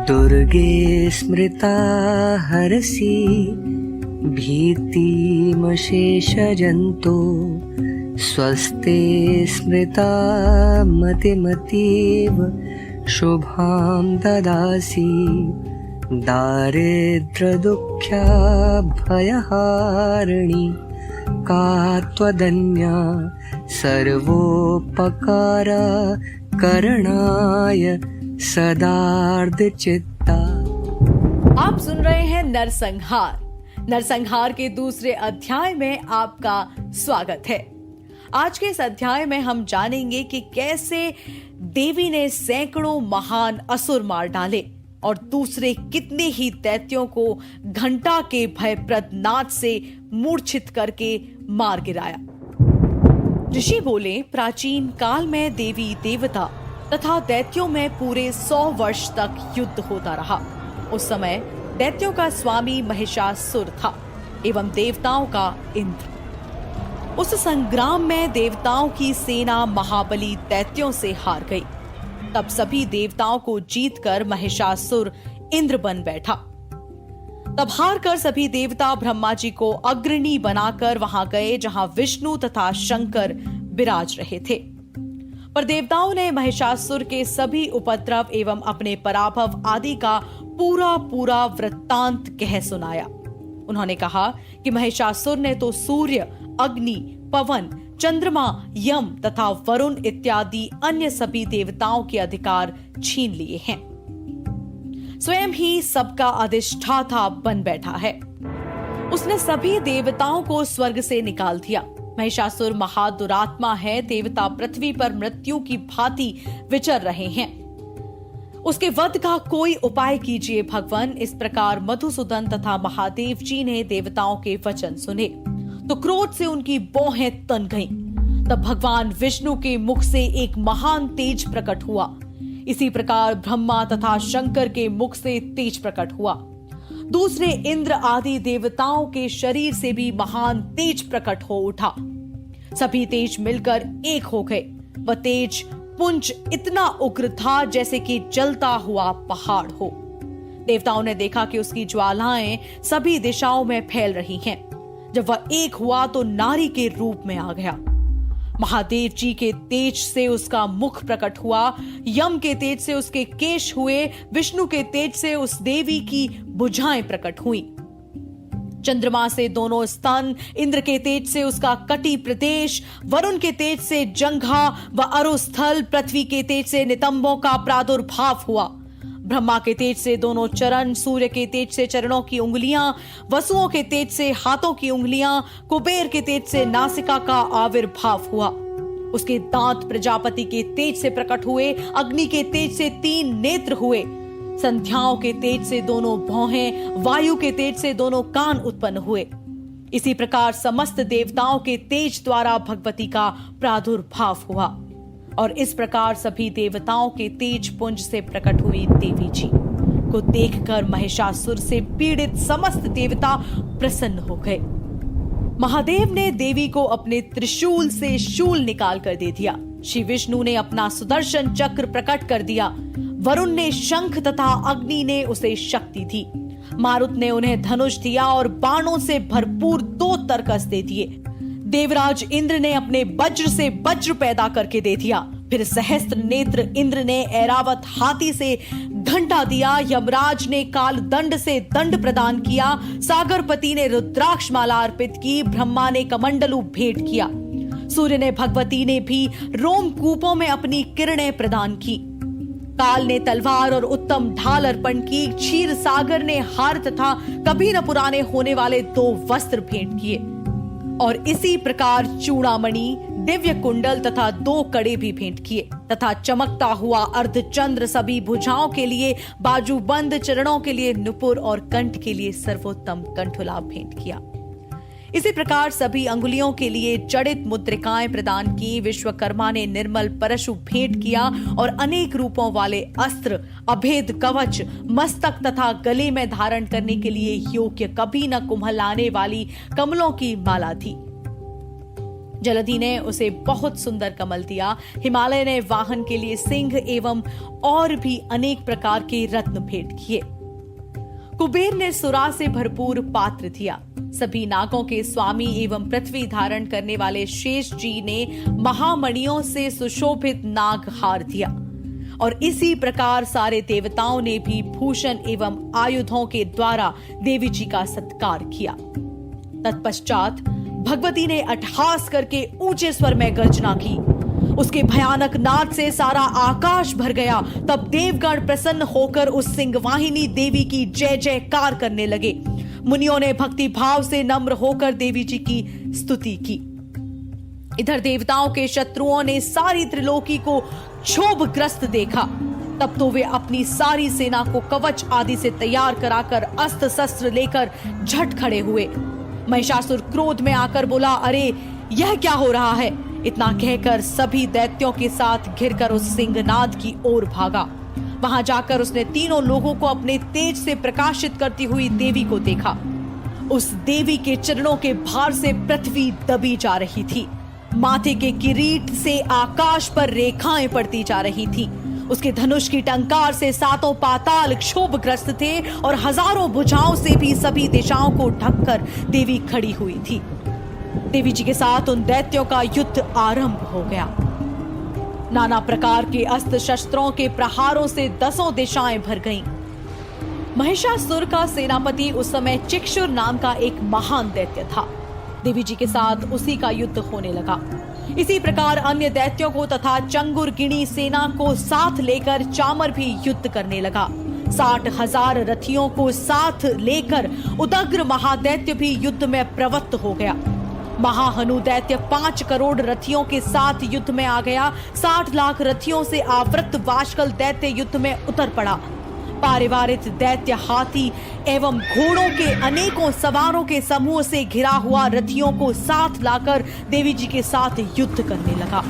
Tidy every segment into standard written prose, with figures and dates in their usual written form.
दुर्गे स्मृता हरसि भीतिमशेषजन्तो स्वस्ते स्मृता मतिमतीव शुभां ददासि दारिद्र्यदुःख्याभयहारिणी का त्वदन्या सर्वोपकार करणाय सदार्धचित्ता। आप सुन रहे हैं नरसंहार। नरसंहार के दूसरे अध्याय में आपका स्वागत है। आज के इस अध्याय में हम जानेंगे कि कैसे देवी ने सैकड़ों महान असुर मार डाले और दूसरे कितने ही दैत्यों को घंटा के भयप्रद नाद से मूर्छित करके मार गिराया। ऋषि बोले, प्राचीन काल में देवी देवता तथा दैत्यों में पूरे 100 वर्ष तक युद्ध होता रहा। उस समय दैत्यों का स्वामी महिषासुर था एवं देवताओं का इंद्र। उस संग्राम में देवताओं की सेना महाबली दैत्यों से हार गई। तब सभी देवताओं को जीतकर महिषासुर इंद्र बन बैठा। तब हार कर सभी देवता ब्रह्मा जी को अग्रणी बनाकर वहां गए जहां विष्णु तथा शंकर विराज रहे थे। पर देवताओं ने महिषासुर के सभी उपद्रव एवं अपने पराभव आदि का पूरा वृत्तांत कह सुनाया। उन्होंने कहा कि महिषासुर ने तो सूर्य, अग्नि, पवन, चंद्रमा, यम तथा वरुण इत्यादि अन्य सभी देवताओं के अधिकार छीन लिए हैं। स्वयं ही सबका अधिष्ठाता बन बैठा है। उसने सभी देवताओं को स्वर्ग से निकाल दिया। महिषासुर महादुरात्मा है। देवता पृथ्वी पर मृत्यु की भांति विचर रहे हैं। उसके वध का कोई उपाय कीजिए भगवान। इस प्रकार मधुसूदन तथा महादेव जी ने देवताओं के वचन सुने तो क्रोध से उनकी भौहें तन गईं। तब भगवान विष्णु के मुख से एक महान तेज प्रकट हुआ। इसी प्रकार ब्रह्मा तथा शंकर के मुख से तेज प्रकट हुआ। दूसरे इंद्र आदि देवताओं के शरीर से भी महान तेज प्रकट हो उठा। सभी तेज मिलकर एक हो गए। वह तेज पुंज इतना उग्र था जैसे कि जलता हुआ पहाड़ हो। देवताओं ने देखा कि उसकी ज्वालाएं सभी दिशाओं में फैल रही हैं। जब वह एक हुआ तो नारी के रूप में आ गया। महादेव जी के तेज से उसका मुख प्रकट हुआ, यम के तेज से उसके केश हुए, विष्णु के तेज से उस देवी की भुजाएं प्रकट हुई, चंद्रमा से दोनों स्तन, इंद्र के तेज से उसका कटी प्रदेश, वरुण के तेज से जंघा व अरुस्थल, पृथ्वी के तेज से नितंबों का प्रादुर्भाव हुआ, ब्रह्मा के तेज से दोनों चरण, सूर्य के तेज से चरणों की उंगलियां, वसुओं के तेज से हाथों की उंगलियां, कुबेर के तेज से नासिका का आविर्भाव हुआ। उसके दांत प्रजापति के तेज से प्रकट हुए, अग्नि के तेज से 3 नेत्र हुए, संध्याओं के तेज से दोनों भौहें, वायु के तेज से दोनों कान उत्पन्न हुए। इसी प्रकार समस्त देवताओं के तेज द्वारा भगवती का प्रादुर्भाव हुआ और इस प्रकार सभी देवताओं के तेज पुंज से प्रकट हुई देवी जी को देखकर महिषासुर से पीड़ित समस्त देवता प्रसन्न हो गए। महादेव ने देवी को अपने त्रिशूल से शूल निकाल कर दे दिया। श्री विष्णु ने अपना सुदर्शन चक्र प्रकट कर दिया। वरुण ने शंख तथा अग्नि ने उसे शक्ति दी। मारुत ने उन्हें धनुष दिया और बाणों से भरपूर 2 तरकस दे दिए। देवराज इंद्र ने अपने वज्र से वज्र पैदा करके दे दिया। फिर सहस्त्र नेत्र इंद्र ने ऐरावत हाथी से घंटा दिया। यमराज ने काल दंड से दंड प्रदान किया। सागरपति ने रुद्राक्ष माला अर्पित की। ब्रह्मा ने कमंडलू भेंट किया। सूर्य ने भगवती ने भी रोमकूपों में अपनी किरणें प्रदान की। काल ने तलवार और उत्तम ढाल अर्पण की। क्षीर सागर ने हार तथा कभी न पुराने होने वाले 2 वस्त्र भेंट किए और इसी प्रकार चूड़ामणि, दिव्य कुंडल तथा 2 कड़े भी भेंट किए तथा चमकता हुआ अर्धचंद्र, सभी भुजाओं के लिए बाजूबंद, चरणों के लिए नुपुर और कंठ के लिए सर्वोत्तम कंठुलाभ भेंट किया। इसी प्रकार सभी अंगुलियों के लिए जड़ित मुद्रिकाएं प्रदान की। विश्वकर्मा ने निर्मल परशु भेंट किया और अनेक रूपों वाले अस्त्र, अभेद कवच, मस्तक तथा गले में धारण करने के लिए योग्य, कभी न कुम्हलाने वाली कमलों की माला थी। जलधि ने उसे बहुत सुंदर कमल दिया। हिमालय ने वाहन के लिए सिंह एवं और भी अनेक प्रकार के रत्न भेंट किए। कुबेर ने सुरा से भरपूर पात्र दिया। सभी नागों के स्वामी एवं पृथ्वी धारण करने वाले शेष जी ने महामणियों से सुशोभित नाग हार दिया और इसी प्रकार सारे देवताओं ने भी भूषण एवं आयुधों के द्वारा देवी जी का सत्कार किया। तत्पश्चात भगवती ने अट्टहास करके ऊंचे स्वर में गर्जना की। उसके भयानक नाद से सारा आकाश भर गया। तब देवगण प्रसन्न होकर उस सिंहवाहिनी देवी की जय जयकार करने लगे। मुनियों ने भक्ति भाव से नम्र होकर देवी जी की स्तुति की। इधर देवताओं के शत्रुओं ने सारी त्रिलोकी को क्षोभग्रस्त देखा। तब तो वे अपनी सारी सेना को कवच आदि से तैयार कराकर अस्त्र शस्त्र लेकर झट खड़े हुए। महिषासुर क्रोध में आकर बोला, अरे यह क्या हो रहा है? इतना कहकर सभी दैत्यों के साथ घिरकर उस सिंहनाद की ओर भागा। वहां जाकर उसने तीनों लोगों को अपने तेज से प्रकाशित करती हुई देवी को देखा। उस देवी के चरणों के भार से पृथ्वी दबी जा रही थी। माथे के किरीट से आकाश पर रेखाएं पड़ती जा रही थी। उसके धनुष की टंकार से सातों पाताल क्षोभग्रस्त थे और हजारों भुजाओं से भी सभी दिशाओं को ढककर देवी खड़ी हुई थी। देवी जी के साथ उन दैत्यों का युद्ध आरंभ हो गया। नाना प्रकार के अस्त्र शस्त्रों के प्रहारों से दसों दिशाएं भर गईं। महिषासुर का सेनापति उस समय चिक्षुर नाम का एक महान दैत्य था। देवी जी के साथ उसी का युद्ध होने लगा। इसी प्रकार अन्य दैत्यों को तथा चंगुर गिणी सेना को साथ लेकर चामर भी युद्ध करने लगा। 60,000 रथियों को साथ लेकर उदग्र महादैत्य भी युद्ध में प्रवृत्त हो गया। महाहनु दैत्य 5 करोड़ रथियों के साथ युद्ध में आ गया। 60 लाख रथियों से आवृत वाशकल दैत्य युद्ध में उतर पड़ा। पारिवारिक दैत्य हाथी एवं घोड़ों के अनेकों सवारों के समूह से घिरा हुआ रथियों को साथ लाकर देवी जी के साथ युद्ध करने लगा।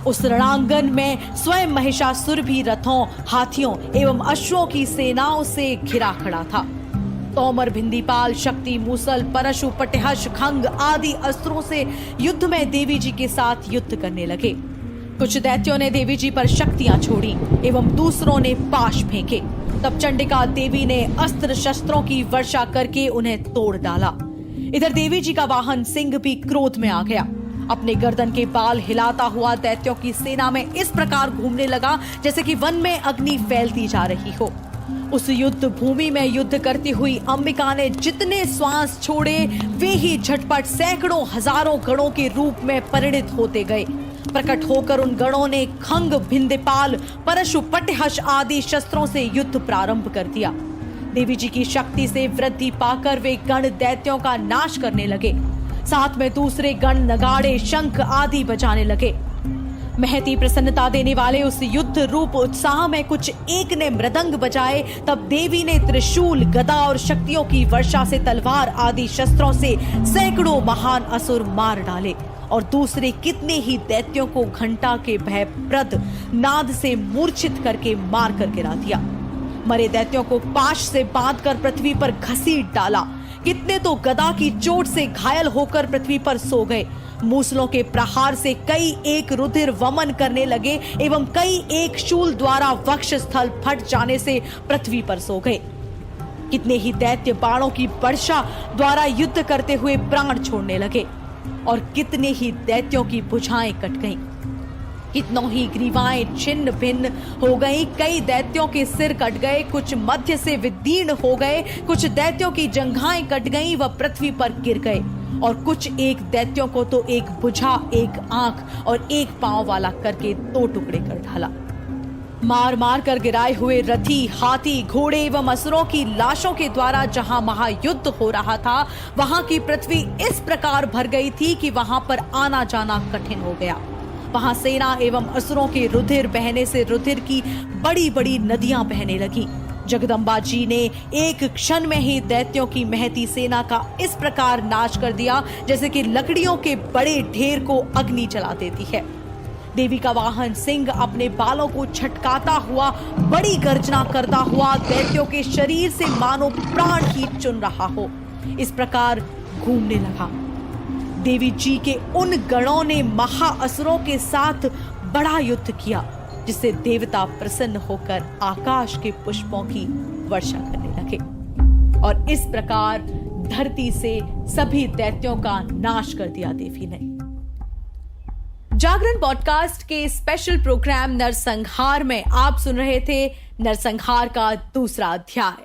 उस रणांगन में स्वयं महिषासुर भी रथों, हाथियों एवं अश्वों की सेनाओं से घिरा खड़ा था। तोमर, भिंदीपाल, शक्ति, मूसल, परशु, पटेहश, खंग आदि अस्त्रों से युद्ध में देवी जी के साथ युद्ध करने लगे। कुछ दैत्यों ने देवी जी पर शक्तियां छोड़ी एवं दूसरों ने पाश फेंके। तब चंडिका देवी ने अस्त्र शस्त्रों की वर्षा करके उन्हें तोड़ डाला। इधर देवी जी का वाहन सिंह भी क्रोध में आ गया। अपने गर्दन के बाल हिलाता हुआ दैत्यों की सेना में इस प्रकार घूमने लगा जैसे कि वन में अग्नि फैलती जा रही हो। उस युद्ध भूमि में युद्ध करती हुई अंबिका ने जितने श्वास छोड़े वे ही झटपट सैकड़ों हजारों गणों के रूप में परिणित होते गए। प्रकट होकर उन गणों ने खंग, भिंदीपाल, परशु, पटेहश आदि शस्त्रों से युद्ध प्रारंभ कर दिया। देवी जी की शक्ति से वृद्धि पाकर वे गण दैत्यों का नाश करने लगे। साथ में दूसरे गण नगाड़े, शंख आदि बजाने लगे। महती प्रसन्नता देने वाले उस युद्ध रूप उत्साह में कुछ एक ने मृदंग बजाए। तब देवी ने त्रिशूल, गदा और शक्तियों की वर्षा से तलवार आदि शस्त्रों से सैकड़ों महान असुर मार डाले और दूसरे कितने ही दैत्यों को घंटा के भयप्रद नाद से मूर्छित करके मार कर गिरा दिया। मरे दैत्यों को पाश से बांधकर पृथ्वी पर घसीट डाला। कितने तो गदा की चोट से घायल होकर पृथ्वी पर सो गए। मूसलों के प्रहार से कई एक रुधिर वमन करने लगे एवं कई एक शूल द्वारा वक्ष स्थल फट जाने से पृथ्वी पर सो गए। कितने ही दैत्य बाणों की वर्षा द्वारा युद्ध करते हुए प्राण छोड़ने लगे और कितने ही दैत्यों की भुजाएं कट गईं। कितनों ही ग्रीवाएं छिन्न भिन्न हो गई। कई दैत्यों के सिर कट गए, कुछ मध्य से विदीर्ण हो गए, कुछ दैत्यों की जंघाएं कट गईं व पृथ्वी पर गिर गए और कुछ एक दैत्यों को तो एक भुजा, एक आंख और एक पांव वाला करके 2 टुकड़े कर डाला। मार मार कर गिराए हुए रथी, हाथी, घोड़े एवं असुरों की लाशों के द्वारा जहां महायुद्ध हो रहा था वहां की पृथ्वी इस प्रकार भर गई थी कि वहां पर आना जाना कठिन हो गया। वहां सेना एवं असुरों के रुधिर बहने से रुधिर की बड़ी बड़ी नदियां बहने लगी। जगदम्बा जी ने एक क्षण में ही दैत्यों की महती सेना का इस प्रकार नाश कर दिया जैसे कि लकड़ियों के बड़े ढेर को अग्नि जला देती है। देवी का वाहन सिंह अपने बालों को छटकाता हुआ, बड़ी गर्जना करता हुआ दैत्यों के शरीर से मानो प्राण ही चुन रहा हो, इस प्रकार घूमने लगा। देवी जी के उन गणों ने महाअसुरों के साथ बड़ा युद्ध किया, जिससे देवता प्रसन्न होकर आकाश के पुष्पों की वर्षा करने लगे और इस प्रकार धरती से सभी दैत्यों का नाश कर दिया देवी ने। जागरण पॉडकास्ट के स्पेशल प्रोग्राम नरसंहार में आप सुन रहे थे नरसंहार का दूसरा अध्याय।